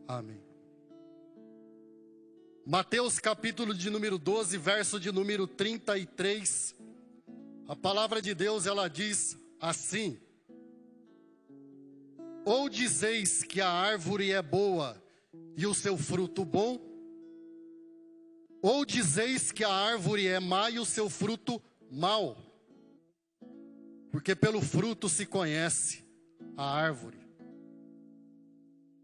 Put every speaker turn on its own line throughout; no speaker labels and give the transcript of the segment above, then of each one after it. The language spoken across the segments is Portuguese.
Amém. Mateus capítulo de número 12, verso de número 33. A palavra de Deus, ela diz assim: ou dizeis que a árvore é boa e o seu fruto bom, ou dizeis que a árvore é má e o seu fruto mau, porque pelo fruto se conhece a árvore.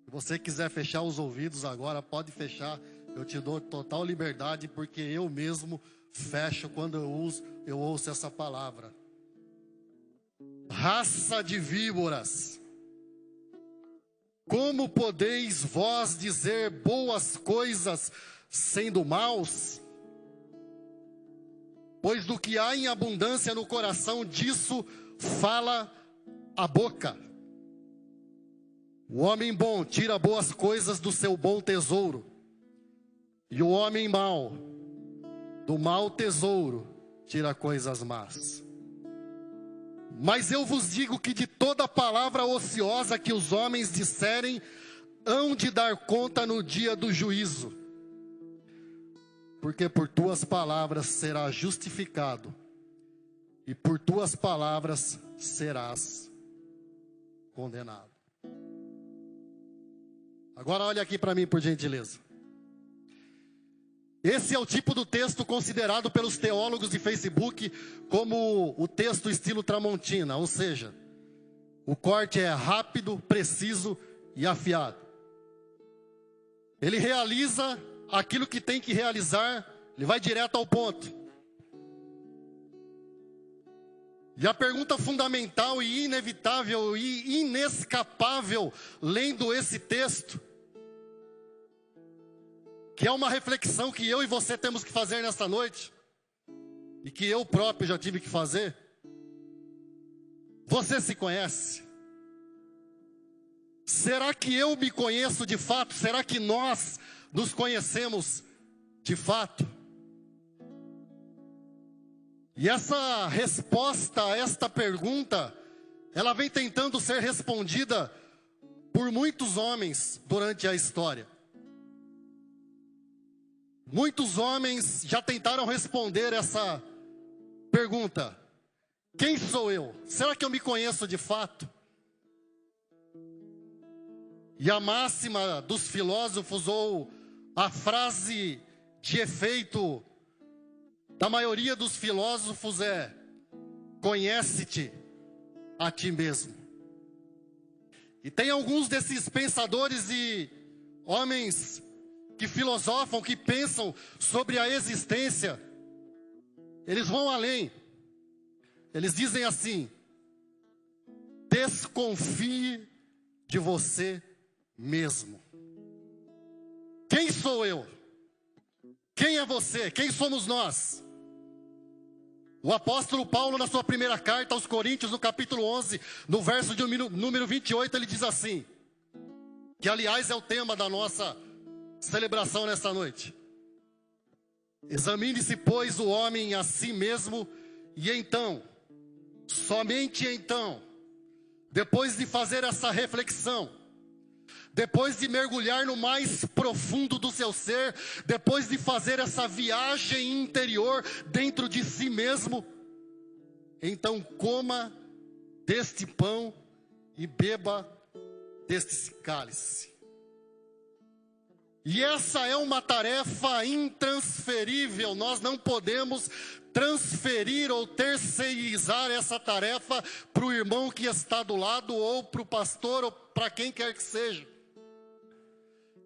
Se você quiser fechar os ouvidos agora, pode fechar, eu te dou total liberdade, porque eu mesmo fecho quando eu ouço essa palavra. Raça de víboras, como podeis vós dizer boas coisas sendo maus? Pois do que há em abundância no coração, disso fala a boca. O homem bom tira boas coisas do seu bom tesouro, e o homem mau, do mau tesouro, tira coisas más. Mas eu vos digo que de toda palavra ociosa que os homens disserem, hão de dar conta no dia do juízo. Porque por tuas palavras serás justificado, e por tuas palavras serás condenado. Agora olha aqui para mim, por gentileza. Esse é o tipo do texto considerado pelos teólogos de Facebook como o texto estilo Tramontina, ou seja, o corte é rápido, preciso e afiado. Ele realiza aquilo que tem que realizar, ele vai direto ao ponto. E a pergunta fundamental e inevitável e inescapável, lendo esse texto, que é uma reflexão que eu e você temos que fazer nesta noite, e que eu próprio já tive que fazer: você se conhece? Será que eu me conheço de fato? Será que nós nos conhecemos de fato? E essa resposta a esta pergunta, ela vem tentando ser respondida por muitos homens durante a história. Muitos homens já tentaram responder essa pergunta: quem sou eu? Será que eu me conheço de fato? E a máxima dos filósofos, ou a frase de efeito da maioria dos filósofos é: conhece-te a ti mesmo. E tem alguns desses pensadores e homens que filosofam, que pensam sobre a existência, eles vão além. Eles dizem assim: desconfie de você mesmo. Quem sou eu? Quem é você? Quem somos nós? O apóstolo Paulo, na sua primeira carta aos Coríntios, no capítulo 11, no verso de número 28, ele diz assim, que aliás é o tema da nossa celebração nesta noite: examine-se, pois, o homem a si mesmo, e então, somente então, depois de fazer essa reflexão, depois de mergulhar no mais profundo do seu ser, depois de fazer essa viagem interior dentro de si mesmo, então coma deste pão e beba deste cálice. E essa é uma tarefa intransferível. Nós não podemos transferir ou terceirizar essa tarefa para o irmão que está do lado, ou para o pastor, ou para quem quer que seja.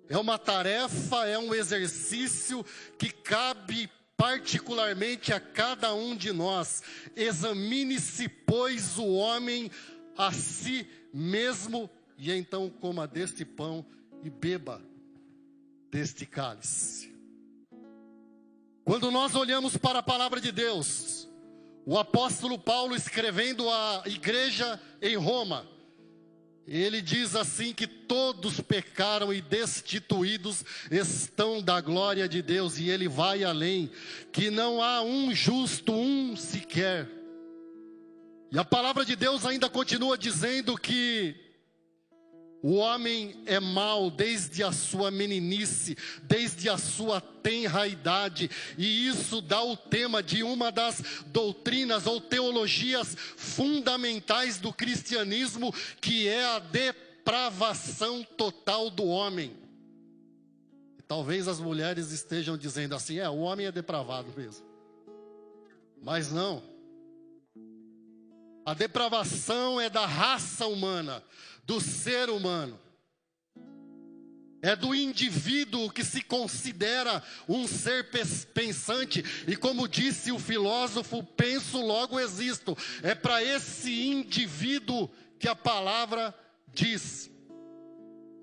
É uma tarefa, é um exercício que cabe particularmente a cada um de nós. Examine-se, pois, o homem a si mesmo, e então coma deste pão e beba deste cálice. Quando nós olhamos para a palavra de Deus, o apóstolo Paulo, escrevendo à igreja em Roma, ele diz assim que todos pecaram e destituídos estão da glória de Deus. E ele vai além, que não há um justo, um sequer. E a palavra de Deus ainda continua dizendo que O homem é mau desde a sua meninice, desde a sua tenra idade, e isso dá o tema de uma das doutrinas ou teologias fundamentais do cristianismo, que é a depravação total do homem. E talvez as mulheres estejam dizendo assim: o homem é depravado mesmo. Mas não. A depravação é da raça humana, do ser humano. É do indivíduo que se considera um ser pensante. E como disse o filósofo, penso, logo existo. É para esse indivíduo que a palavra diz: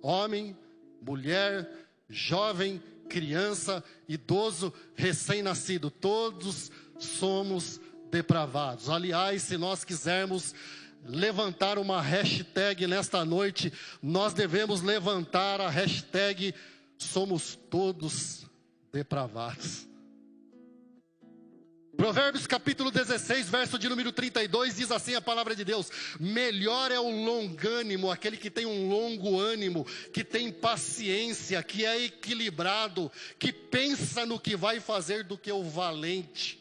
homem, mulher, jovem, criança, idoso, recém-nascido, todos somos depravados. Aliás, se nós quisermos levantar uma hashtag nesta noite, nós devemos levantar a hashtag somos todos depravados. Provérbios capítulo 16, verso de número 32, diz assim a palavra de Deus: melhor é o longânimo, aquele que tem um longo ânimo, que tem paciência, que é equilibrado, que pensa no que vai fazer, do que o valente.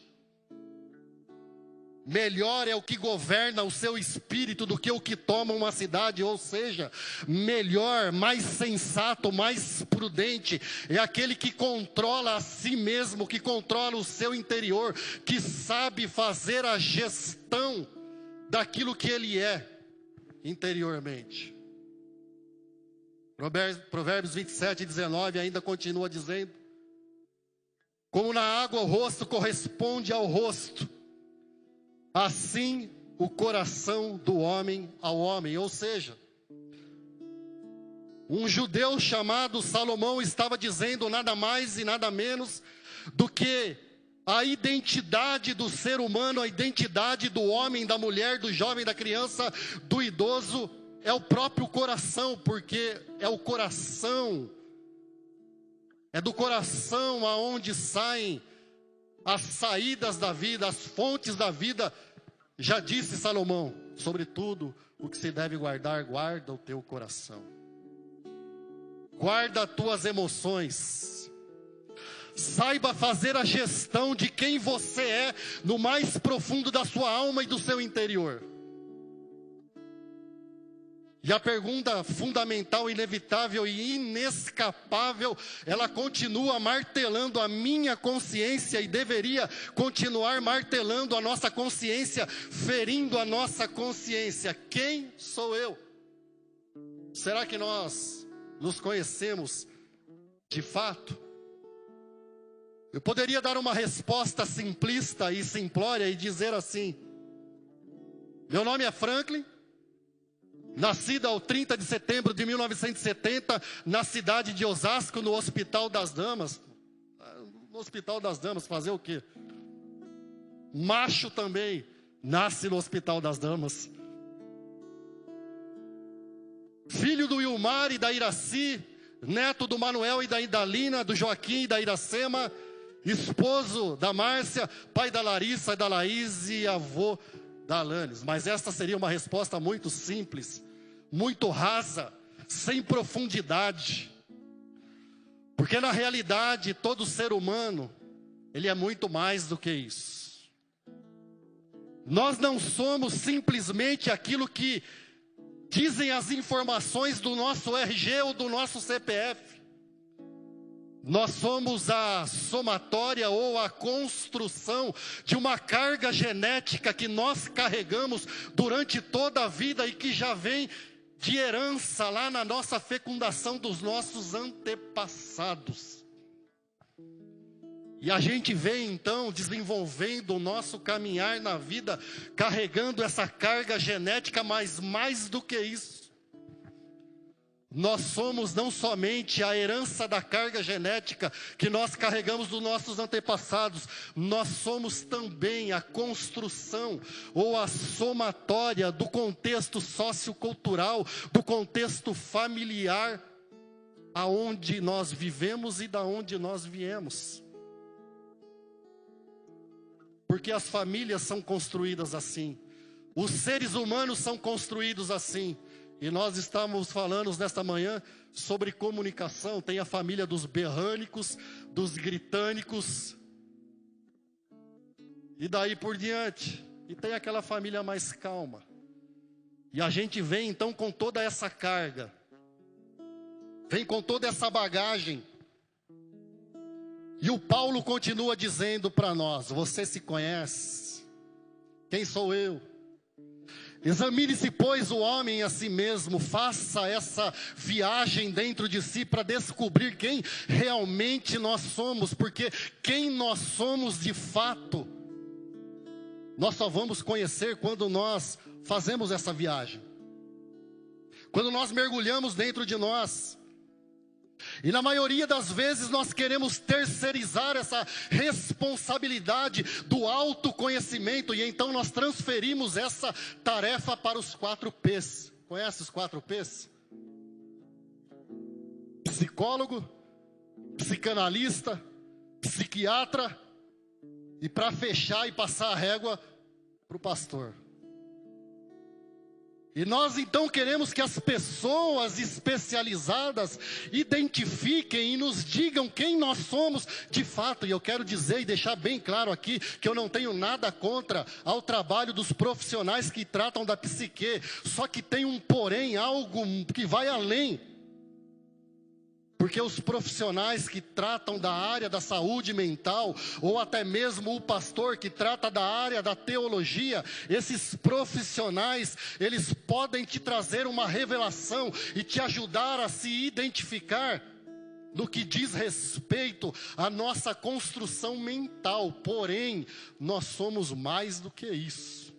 Melhor é o que governa o seu espírito do que o que toma uma cidade. Ou seja, melhor, mais sensato, mais prudente é aquele que controla a si mesmo, que controla o seu interior, que sabe fazer a gestão daquilo que ele é interiormente. Provérbios 27, 19 ainda continua dizendo: como na água o rosto corresponde ao rosto, assim o coração do homem ao homem. Ou seja, um judeu chamado Salomão estava dizendo nada mais e nada menos do que a identidade do ser humano, a identidade do homem, da mulher, do jovem, da criança, do idoso, é o próprio coração, porque é o coração, é do coração aonde saem as saídas da vida, as fontes da vida. Já disse Salomão: sobretudo o que se deve guardar, guarda o teu coração. Guarda as tuas emoções. Saiba fazer a gestão de quem você é no mais profundo da sua alma e do seu interior. E a pergunta fundamental, inevitável e inescapável, ela continua martelando a minha consciência e deveria continuar martelando a nossa consciência, ferindo a nossa consciência. Quem sou eu? Será que nós nos conhecemos de fato? Eu poderia dar uma resposta simplista e simplória e dizer assim: meu nome é Franklin, nascido ao 30 de setembro de 1970, na cidade de Osasco, no Hospital das Damas. No Hospital das Damas, fazer o quê? Macho também nasce no Hospital das Damas. Filho do Ilmar e da Iraci, neto do Manuel e da Idalina, do Joaquim e da Iracema, esposo da Márcia, pai da Larissa e da Laís e avô da Alanes. Mas esta seria uma resposta muito simples, muito rasa, sem profundidade. Porque na realidade, todo ser humano, ele é muito mais do que isso. Nós não somos simplesmente aquilo que dizem as informações do nosso RG ou do nosso CPF. Nós somos a somatória ou a construção de uma carga genética que nós carregamos durante toda a vida e que já vem de herança lá na nossa fecundação dos nossos antepassados. E a gente vem então desenvolvendo o nosso caminhar na vida, carregando essa carga genética, mas mais do que isso. Nós somos não somente a herança da carga genética que nós carregamos dos nossos antepassados, nós somos também a construção ou a somatória do contexto sociocultural, do contexto familiar, aonde nós vivemos e da onde nós viemos. Porque as famílias são construídas assim, os seres humanos são construídos assim. E nós estamos falando nesta manhã sobre comunicação. Tem a família dos berrânicos, dos gritânicos, e daí por diante. E tem aquela família mais calma. E a gente vem então com toda essa carga, vem com toda essa bagagem. E o Paulo continua dizendo para nós: você se conhece? Quem sou eu? Examine-se, pois, o homem a si mesmo, faça essa viagem dentro de si para descobrir quem realmente nós somos, porque quem nós somos de fato, nós só vamos conhecer quando nós fazemos essa viagem, quando nós mergulhamos dentro de nós. E na maioria das vezes nós queremos terceirizar essa responsabilidade do autoconhecimento, e então nós transferimos essa tarefa para os 4 P's. Conhece os 4 P's? Psicólogo, psicanalista, psiquiatra, e para fechar e passar a régua para o pastor. E nós então queremos que as pessoas especializadas identifiquem e nos digam quem nós somos de fato. E eu quero dizer e deixar bem claro aqui que eu não tenho nada contra ao trabalho dos profissionais que tratam da psique. Só que tem um porém, algo que vai além. Porque os profissionais que tratam da área da saúde mental, ou até mesmo o pastor que trata da área da teologia, esses profissionais, eles podem te trazer uma revelação e te ajudar a se identificar no que diz respeito à nossa construção mental. Porém, nós somos mais do que isso.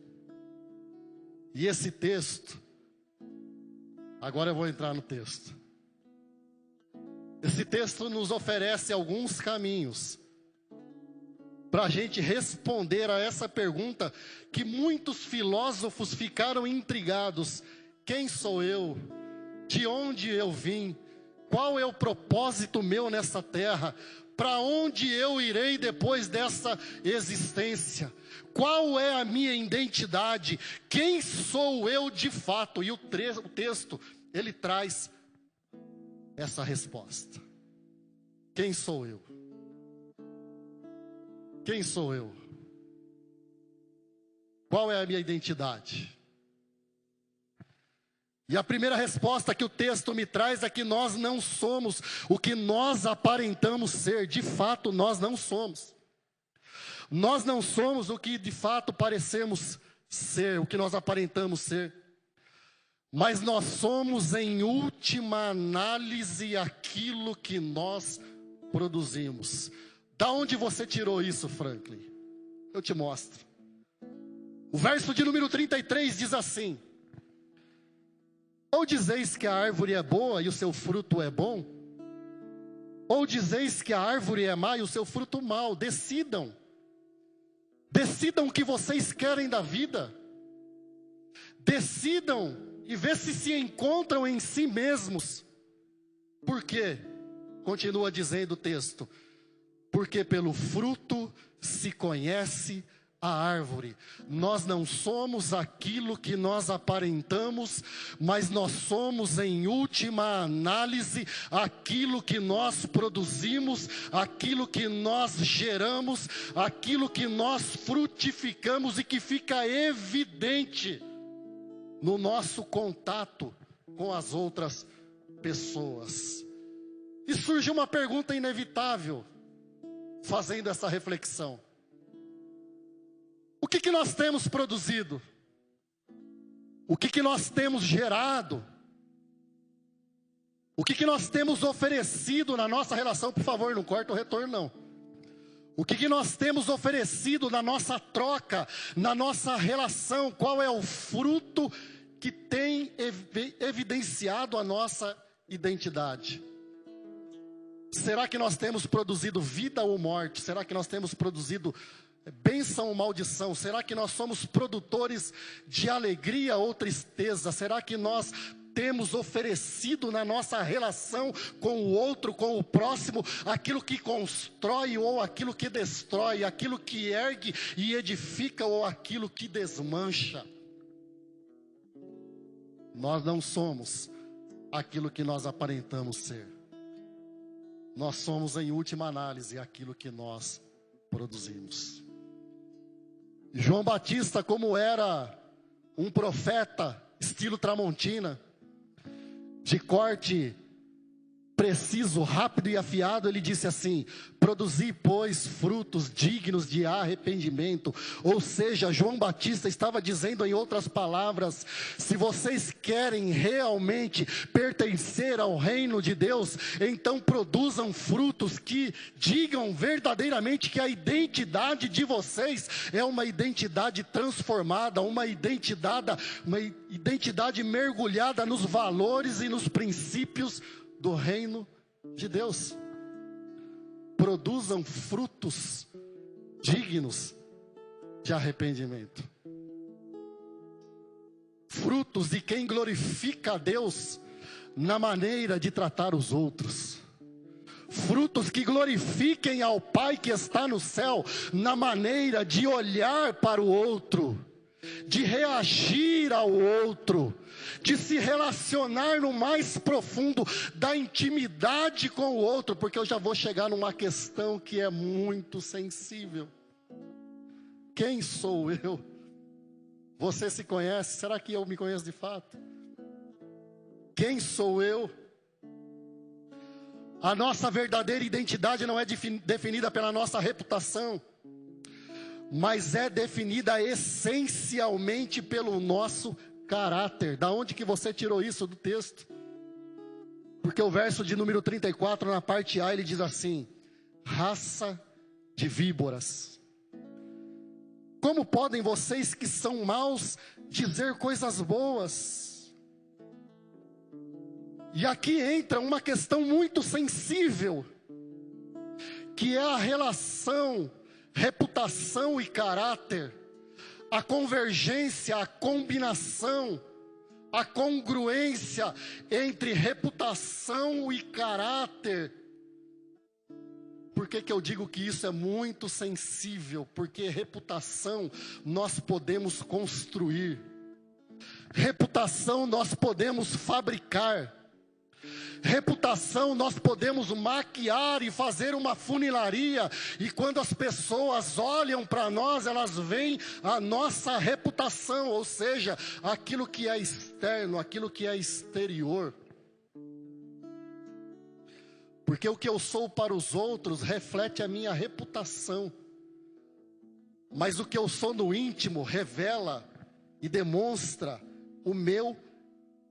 E esse texto, agora eu vou entrar no texto. Esse texto nos oferece alguns caminhos para a gente responder a essa pergunta que muitos filósofos ficaram intrigados: quem sou eu? De onde eu vim? Qual é o propósito meu nessa terra? Para onde eu irei depois dessa existência? Qual é a minha identidade? Quem sou eu de fato? E o texto, ele traz essa resposta. Quem sou eu? Quem sou eu? Qual é a minha identidade? E a primeira resposta que o texto me traz é que nós não somos o que nós aparentamos ser. De fato, nós não somos. Nós não somos o que de fato parecemos ser, o que nós aparentamos ser. Mas nós somos, em última análise, aquilo que nós produzimos. Da onde você tirou isso, Franklin? Eu te mostro. O verso de número 33 diz assim: ou dizeis que a árvore é boa e o seu fruto é bom? Ou dizeis que a árvore é má e o seu fruto mau? Decidam. Decidam o que vocês querem da vida. Decidam e vê se encontram em si mesmos. Por quê? Continua dizendo o texto: porque pelo fruto se conhece a árvore. Nós não somos aquilo que nós aparentamos, mas nós somos, em última análise, aquilo que nós produzimos, aquilo que nós geramos, aquilo que nós frutificamos e que fica evidente no nosso contato com as outras pessoas. E surge uma pergunta inevitável, fazendo essa reflexão: o que nós temos produzido? O que nós temos gerado? O que nós temos oferecido na nossa relação? Por favor, não corta o retorno não. O que nós temos oferecido na nossa troca, na nossa relação? Qual é o fruto que tem evidenciado a nossa identidade? Será que nós temos produzido vida ou morte? Será que nós temos produzido bênção ou maldição? Será que nós somos produtores de alegria ou tristeza? Será que nós temos oferecido na nossa relação com o outro, com o próximo, aquilo que constrói ou aquilo que destrói, aquilo que ergue e edifica ou aquilo que desmancha? Nós não somos aquilo que nós aparentamos ser. Nós somos, em última análise, aquilo que nós produzimos. João Batista, como era um profeta, estilo Tramontina, de corte preciso, rápido e afiado, ele disse assim: produzi, pois, frutos dignos de arrependimento. Ou seja, João Batista estava dizendo, em outras palavras, se vocês querem realmente pertencer ao reino de Deus, então produzam frutos que digam verdadeiramente que a identidade de vocês é uma identidade transformada, uma identidade mergulhada nos valores e nos princípios do reino de Deus. Produzam frutos dignos de arrependimento. Frutos de quem glorifica a Deus na maneira de tratar os outros. Frutos que glorifiquem ao Pai que está no céu na maneira de olhar para o outro, de reagir ao outro, de se relacionar no mais profundo da intimidade com o outro, porque eu já vou chegar numa questão que é muito sensível. Quem sou eu? Você se conhece? Será que eu me conheço de fato? Quem sou eu? A nossa verdadeira identidade não é definida pela nossa reputação, mas é definida essencialmente pelo nosso caráter. Da onde que você tirou isso do texto? Porque o verso de número 34, na parte A, ele diz assim: raça de víboras. Como podem vocês que são maus dizer coisas boas? E aqui entra uma questão muito sensível, que é a relação reputação e caráter, a convergência, a combinação, a congruência entre reputação e caráter. Por que eu digo que isso é muito sensível? Porque reputação nós podemos construir, reputação nós podemos fabricar, reputação nós podemos maquiar e fazer uma funilaria, e quando as pessoas olham para nós, elas veem a nossa reputação, ou seja, aquilo que é externo, aquilo que é exterior. Porque o que eu sou para os outros reflete a minha reputação, mas o que eu sou no íntimo revela e demonstra o meu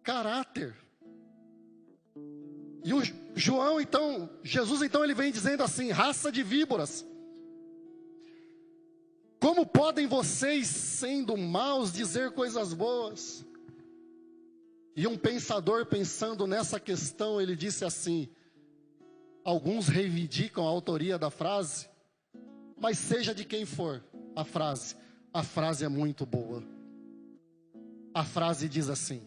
caráter. E o Jesus então ele vem dizendo assim: raça de víboras, como podem vocês, sendo maus, dizer coisas boas? E um pensador, pensando nessa questão, ele disse assim: alguns reivindicam a autoria da frase, mas seja de quem for a frase é muito boa. A frase diz assim: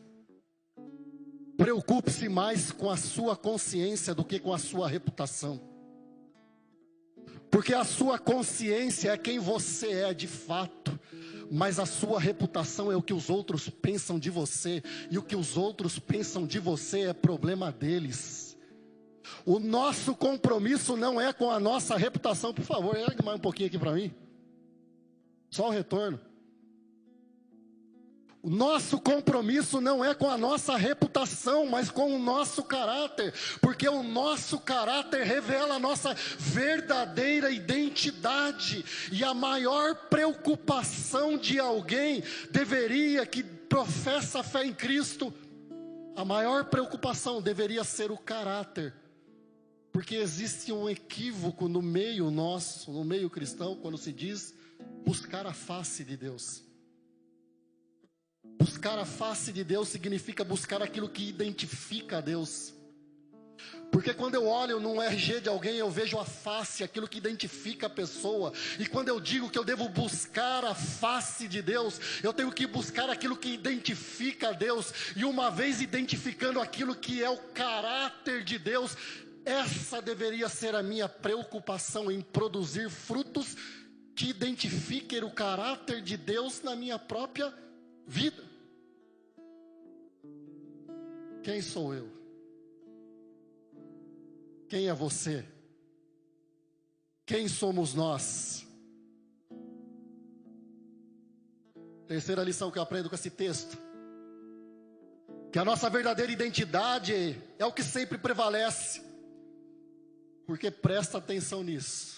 preocupe-se mais com a sua consciência do que com a sua reputação. Porque a sua consciência é quem você é de fato, mas a sua reputação é o que os outros pensam de você, e o que os outros pensam de você é problema deles. O nosso compromisso não é com a nossa reputação. Por favor, ergue mais um pouquinho aqui para mim. Só o retorno. O nosso compromisso não é com a nossa reputação, mas com o nosso caráter, porque o nosso caráter revela a nossa verdadeira identidade, e a maior preocupação de alguém que professa a fé em Cristo, a maior preocupação deveria ser o caráter, porque existe um equívoco no meio nosso, no meio cristão, quando se diz buscar a face de Deus. Buscar a face de Deus significa buscar aquilo que identifica a Deus. Porque quando eu olho no RG de alguém, eu vejo a face, aquilo que identifica a pessoa. E quando eu digo que eu devo buscar a face de Deus, eu tenho que buscar aquilo que identifica a Deus. E uma vez identificando aquilo que é o caráter de Deus, essa deveria ser a minha preocupação, em produzir frutos que identifiquem o caráter de Deus na minha própria vida. Quem sou eu? Quem é você? Quem somos nós? Terceira lição que eu aprendo com esse texto: que a nossa verdadeira identidade é o que sempre prevalece. Porque presta atenção nisso.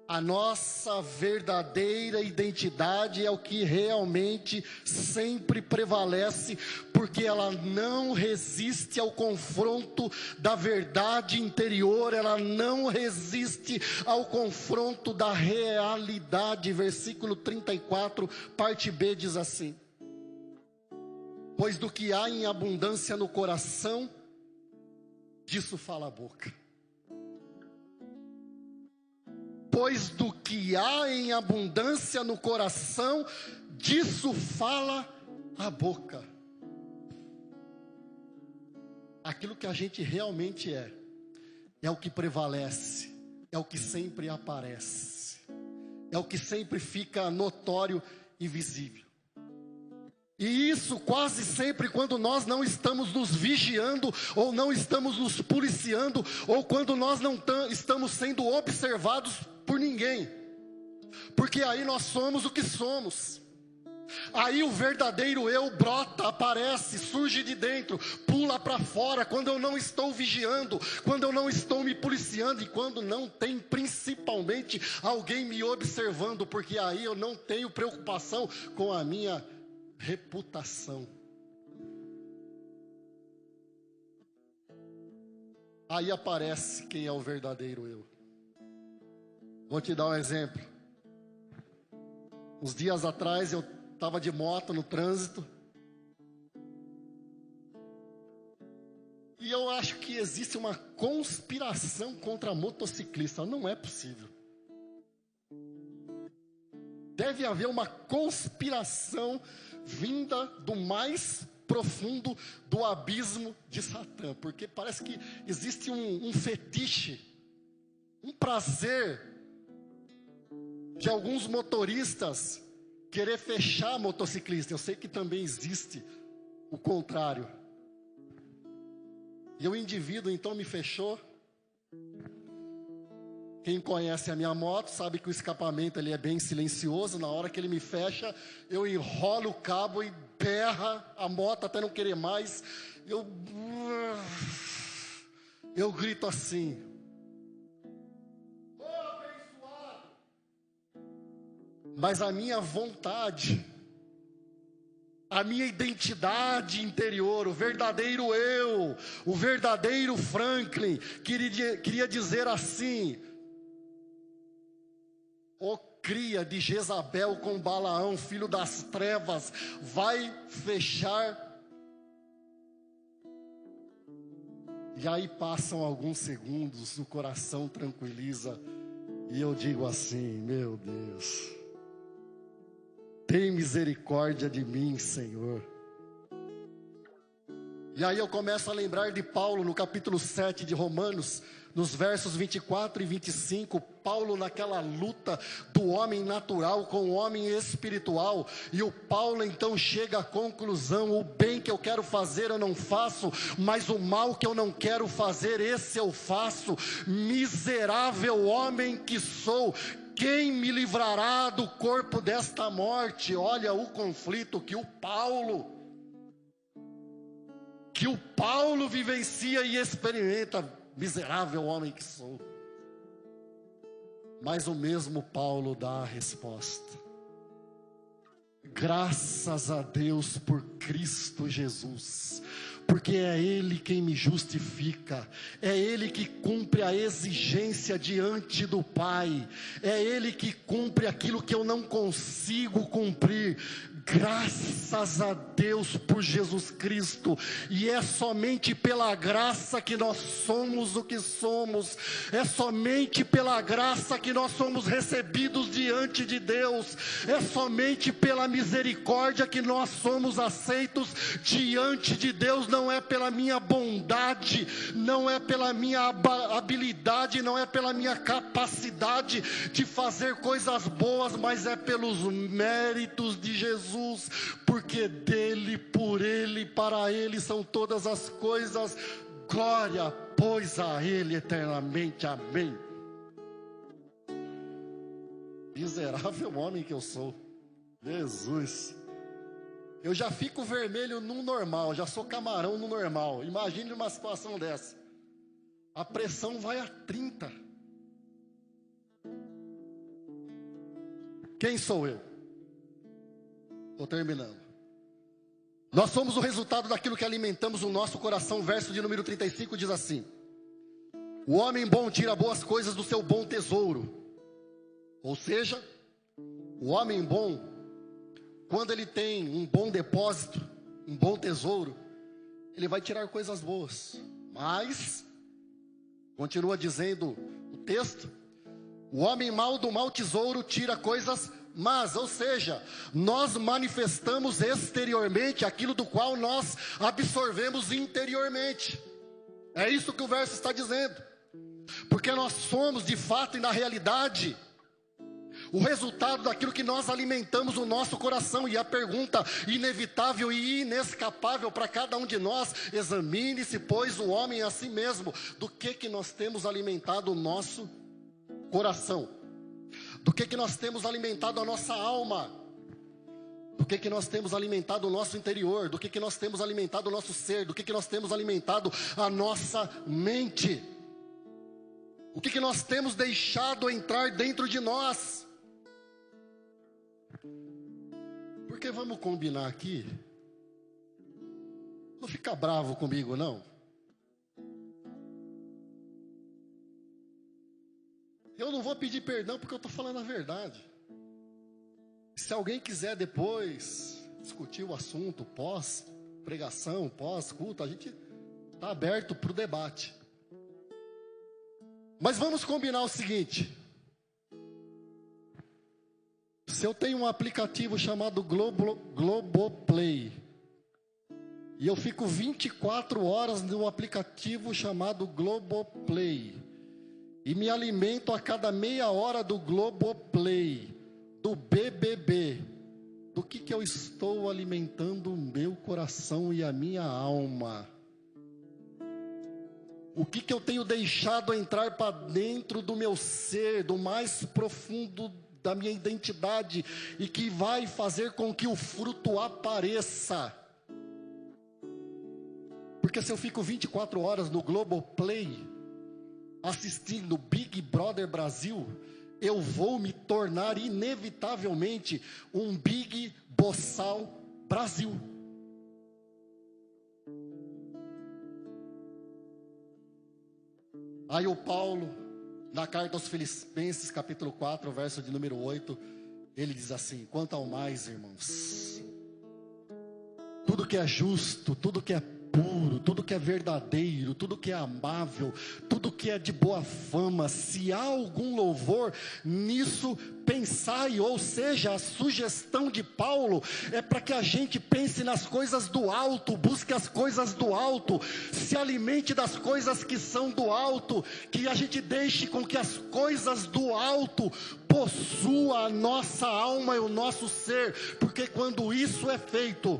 A nossa verdadeira identidade é o que realmente sempre prevalece, porque ela não resiste ao confronto da verdade interior, ela não resiste ao confronto da realidade. Versículo 34, parte B, diz assim: pois do que há em abundância no coração, disso fala a boca. Pois do que há em abundância no coração, disso fala a boca. Aquilo que a gente realmente é o que prevalece, é o que sempre aparece, é o que sempre fica notório e visível. E isso quase sempre quando nós não estamos nos vigiando, ou não estamos nos policiando, ou quando nós não estamos sendo observados por ninguém. Porque aí nós somos o que somos. Aí o verdadeiro eu brota, aparece, surge de dentro, pula para fora, quando eu não estou vigiando, quando eu não estou me policiando, e quando não tem principalmente alguém me observando, porque aí eu não tenho preocupação com a minha reputação. Aí aparece quem é o verdadeiro eu. Vou te dar um exemplo. Uns dias atrás eu estava de moto no trânsito, e eu acho que existe uma conspiração contra motociclista. Não é possível. Deve haver uma conspiração vinda do mais profundo do abismo de Satã, porque parece que existe um fetiche, um prazer de alguns motoristas querer fechar motociclista. Eu sei que também existe o contrário. E o indivíduo então me fechou. Quem conhece a minha moto sabe que o escapamento ele é bem silencioso. Na hora que ele me fecha, eu enrolo o cabo e berra a moto até não querer mais. Eu grito assim: ô abençoado! Mas a minha vontade, a minha identidade interior, o verdadeiro eu, o verdadeiro Franklin, queria dizer assim: ô cria de Jezabel com Balaão, filho das trevas, vai fechar. E aí passam alguns segundos, o coração tranquiliza, e eu digo assim: meu Deus, tem misericórdia de mim, Senhor. E aí eu começo a lembrar de Paulo no capítulo 7 de Romanos, nos versos 24 e 25, Paulo naquela luta do homem natural com o homem espiritual, e o Paulo então chega à conclusão: o bem que eu quero fazer eu não faço, mas o mal que eu não quero fazer, esse eu faço. Miserável homem que sou, quem me livrará do corpo desta morte? Olha o conflito que o Paulo vivencia e experimenta. Miserável homem que sou. Mas o mesmo Paulo dá a resposta: graças a Deus por Cristo Jesus, porque é Ele quem me justifica, é Ele que cumpre a exigência diante do Pai, é Ele que cumpre aquilo que eu não consigo cumprir. Graças a Deus por Jesus Cristo. E é somente pela graça que nós somos o que somos. É somente pela graça que nós somos recebidos diante de Deus. É somente pela misericórdia que nós somos aceitos diante de Deus. Não é pela minha bondade, não é pela minha habilidade, não é pela minha capacidade de fazer coisas boas, mas é pelos méritos de Jesus. Jesus, porque dele, por ele, para ele são todas as coisas. Glória, pois, a ele eternamente. Amém. Miserável homem que eu sou. Jesus. Eu já fico vermelho no normal, já sou camarão no normal. Imagine uma situação dessa. A pressão vai a 30. Quem sou eu? Estou terminando. Nós somos o resultado daquilo que alimentamos no nosso coração. O verso de número 35 diz assim: o homem bom tira boas coisas do seu bom tesouro. Ou seja, o homem bom, quando ele tem um bom depósito, um bom tesouro, ele vai tirar coisas boas. Mas, continua dizendo o texto, o homem mau do mau tesouro tira coisas más. Ou seja, nós manifestamos exteriormente aquilo do qual nós absorvemos interiormente. É isso que o verso está dizendo. Porque nós somos, de fato e na realidade, o resultado daquilo que nós alimentamos o nosso coração. E a pergunta inevitável e inescapável para cada um de nós: examine-se, pois, o homem a si mesmo. Do que nós temos alimentado o nosso coração? Do que nós temos alimentado a nossa alma? Do que nós temos alimentado o nosso interior? Do que nós temos alimentado o nosso ser? Do que nós temos alimentado a nossa mente? O que nós temos deixado entrar dentro de nós? Porque vamos combinar aqui, não fica bravo comigo não. Eu não vou pedir perdão porque eu estou falando a verdade. Se alguém quiser depois discutir o assunto pós-pregação, pós-culto, a gente está aberto para o debate. Mas vamos combinar o seguinte: se eu tenho um aplicativo chamado Globoplay, e eu fico 24 horas no aplicativo chamado Globoplay, e me alimento a cada meia hora do Globoplay, do BBB, do que eu estou alimentando o meu coração e a minha alma? O que eu tenho deixado entrar para dentro do meu ser, do mais profundo da minha identidade, e que vai fazer com que o fruto apareça? Porque se eu fico 24 horas no Globoplay, assistindo Big Brother Brasil, eu vou me tornar inevitavelmente um Big Boçal Brasil. Aí o Paulo, na carta aos Filipenses, capítulo 4, verso de número 8, ele diz assim: quanto ao mais, irmãos, tudo que é justo, tudo que é puro, tudo que é verdadeiro, tudo que é amável, tudo que é de boa fama, se há algum louvor, nisso pensai. Ou seja, a sugestão de Paulo é para que a gente pense nas coisas do alto, busque as coisas do alto, se alimente das coisas que são do alto, que a gente deixe com que as coisas do alto possuam a nossa alma e o nosso ser, porque quando isso é feito,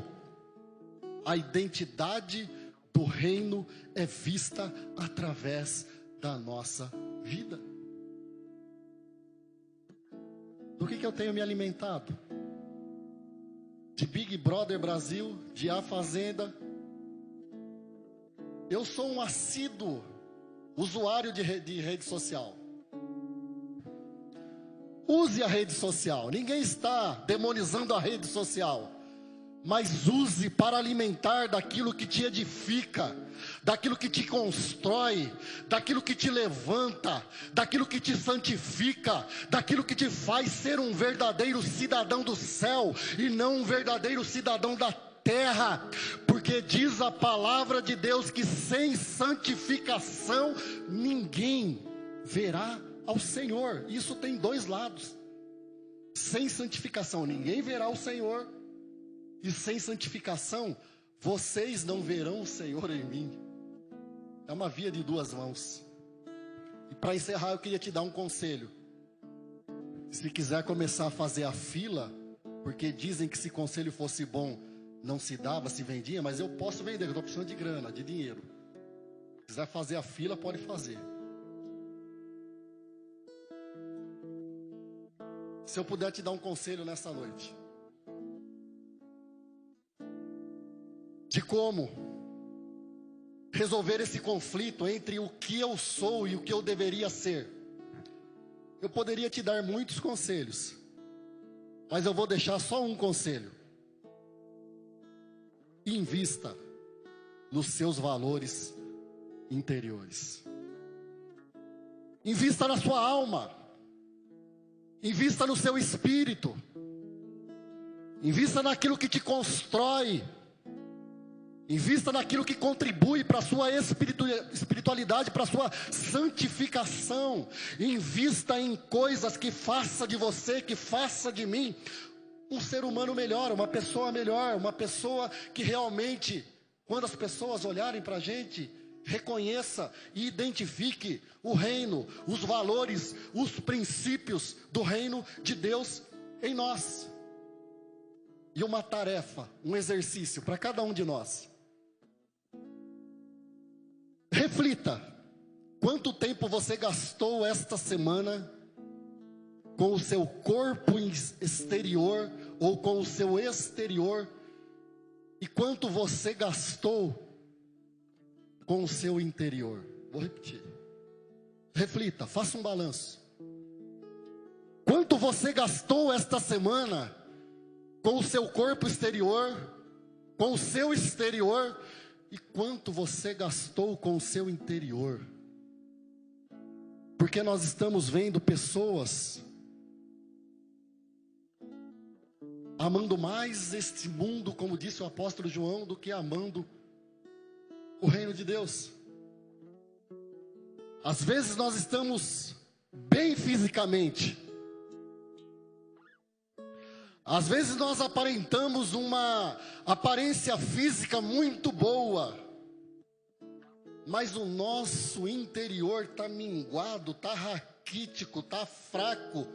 a identidade do reino é vista através da nossa vida. Do que eu tenho me alimentado? De Big Brother Brasil, de A Fazenda. Eu sou um assíduo usuário de rede social. Use a rede social. Ninguém está demonizando a rede social, mas use para alimentar daquilo que te edifica, daquilo que te constrói, daquilo que te levanta, daquilo que te santifica, daquilo que te faz ser um verdadeiro cidadão do céu e não um verdadeiro cidadão da terra. Porque diz a palavra de Deus que sem santificação ninguém verá ao Senhor. Isso tem dois lados. Sem santificação ninguém verá o Senhor, e sem santificação, vocês não verão o Senhor em mim. É uma via de duas mãos. E para encerrar, eu queria te dar um conselho. Se quiser começar a fazer a fila Porque dizem que se conselho fosse bom, não se dava, se vendia, mas eu posso vender, eu estou precisando de grana, de dinheiro. Se quiser fazer a fila, pode fazer. Se eu puder te dar um conselho nessa noite, de como resolver esse conflito entre o que eu sou e o que eu deveria ser, eu poderia te dar muitos conselhos, mas eu vou deixar só um conselho: invista nos seus valores interiores, invista na sua alma, invista no seu espírito, invista naquilo que te constrói, invista naquilo que contribui para a sua espiritualidade, para a sua santificação. Invista em coisas que faça de você, que faça de mim um ser humano melhor, uma pessoa que realmente, quando as pessoas olharem para a gente, reconheça e identifique o reino, os valores, os princípios do reino de Deus em nós. E uma tarefa, um exercício para cada um de nós. Reflita, quanto tempo você gastou esta semana com o seu corpo exterior ou com o seu exterior, e quanto você gastou com o seu interior. Vou repetir. Reflita, faça um balanço. Quanto você gastou esta semana com o seu corpo exterior, com o seu exterior, e quanto você gastou com o seu interior? Porque nós estamos vendo pessoas amando mais este mundo, como disse o apóstolo João, do que amando o reino de Deus. Às vezes nós estamos bem fisicamente, às vezes nós aparentamos uma aparência física muito boa, mas o nosso interior está minguado, está raquítico, está fraco,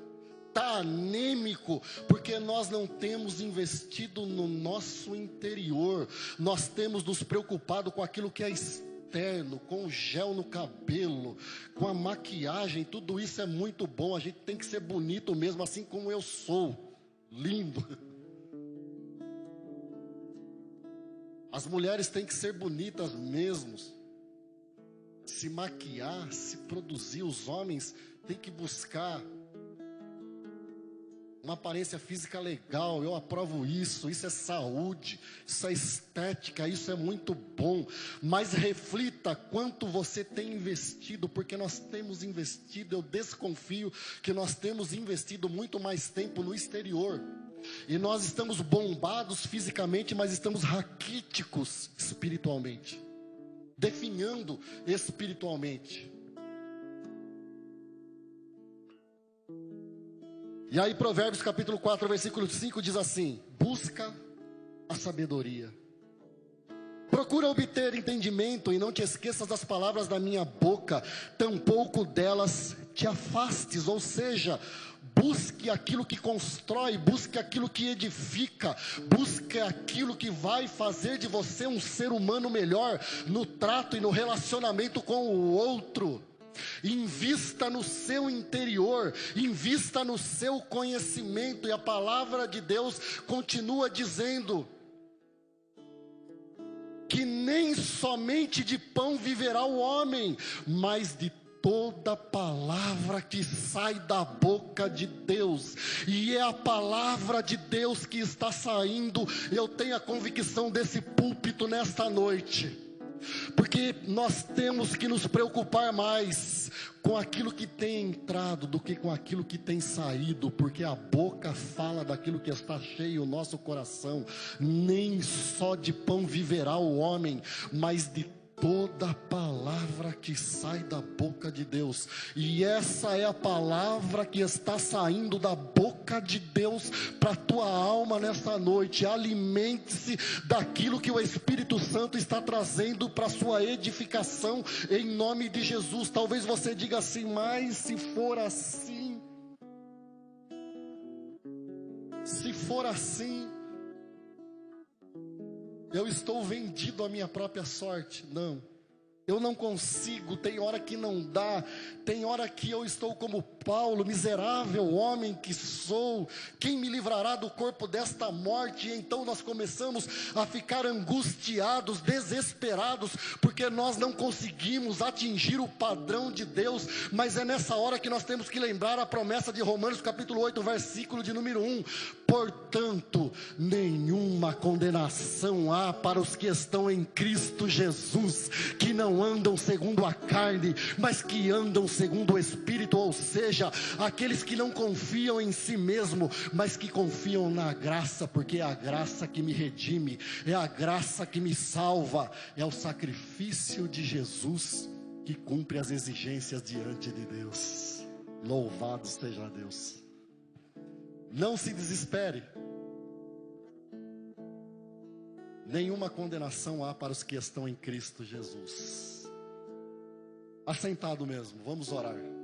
está anêmico, porque nós não temos investido no nosso interior. Nós temos nos preocupado com aquilo que é externo, com o gel no cabelo, com a maquiagem. Tudo isso é muito bom, a gente tem que ser bonito mesmo, assim como eu sou, lindo. As mulheres têm que ser bonitas mesmo, se maquiar, se produzir. Os homens têm que buscar uma aparência física legal. Eu aprovo isso. Isso é saúde, isso é estética, isso é muito bom. Mas reflita quanto você tem investido, porque nós temos investido, eu desconfio que nós temos investido muito mais tempo no exterior. E nós estamos bombados fisicamente, mas estamos raquíticos espiritualmente, definhando espiritualmente. E aí Provérbios capítulo 4, versículo 5 diz assim: busca a sabedoria, procura obter entendimento, e não te esqueças das palavras da minha boca, tampouco delas te afastes. Ou seja, busque aquilo que constrói, busque aquilo que edifica, busque aquilo que vai fazer de você um ser humano melhor no trato e no relacionamento com o outro. Invista no seu interior, invista no seu conhecimento. E a palavra de Deus continua dizendo que nem somente de pão viverá o homem, mas de toda palavra que sai da boca de Deus. E é a palavra de Deus que está saindo. Eu tenho a convicção desse púlpito nesta noite, porque nós temos que nos preocupar mais com aquilo que tem entrado do que com aquilo que tem saído, porque a boca fala daquilo que está cheio o nosso coração. Nem só de pão viverá o homem, mas de toda palavra que sai da boca de Deus. E essa é a palavra que está saindo da boca de Deus para a tua alma nesta noite. Alimente-se daquilo que o Espírito Santo está trazendo para a sua edificação, em nome de Jesus. Talvez você diga assim: mas se for assim, se for assim, eu estou vendido à minha própria sorte. Não, eu não consigo, tem hora que não dá, tem hora que eu estou como Paulo, miserável homem que sou, quem me livrará do corpo desta morte? E então nós começamos a ficar angustiados, desesperados, porque nós não conseguimos atingir o padrão de Deus. Mas é nessa hora que nós temos que lembrar a promessa de Romanos capítulo 8, versículo de número 1. Portanto, nenhuma condenação há para os que estão em Cristo Jesus, que não andam segundo a carne, mas que andam segundo o Espírito, ou seja, aqueles que não confiam em si mesmo, mas que confiam na graça, porque é a graça que me redime, é a graça que me salva, é o sacrifício de Jesus que cumpre as exigências diante de Deus. Louvado seja Deus. Não se desespere. Nenhuma condenação há para os que estão em Cristo Jesus. Assentado mesmo, vamos orar.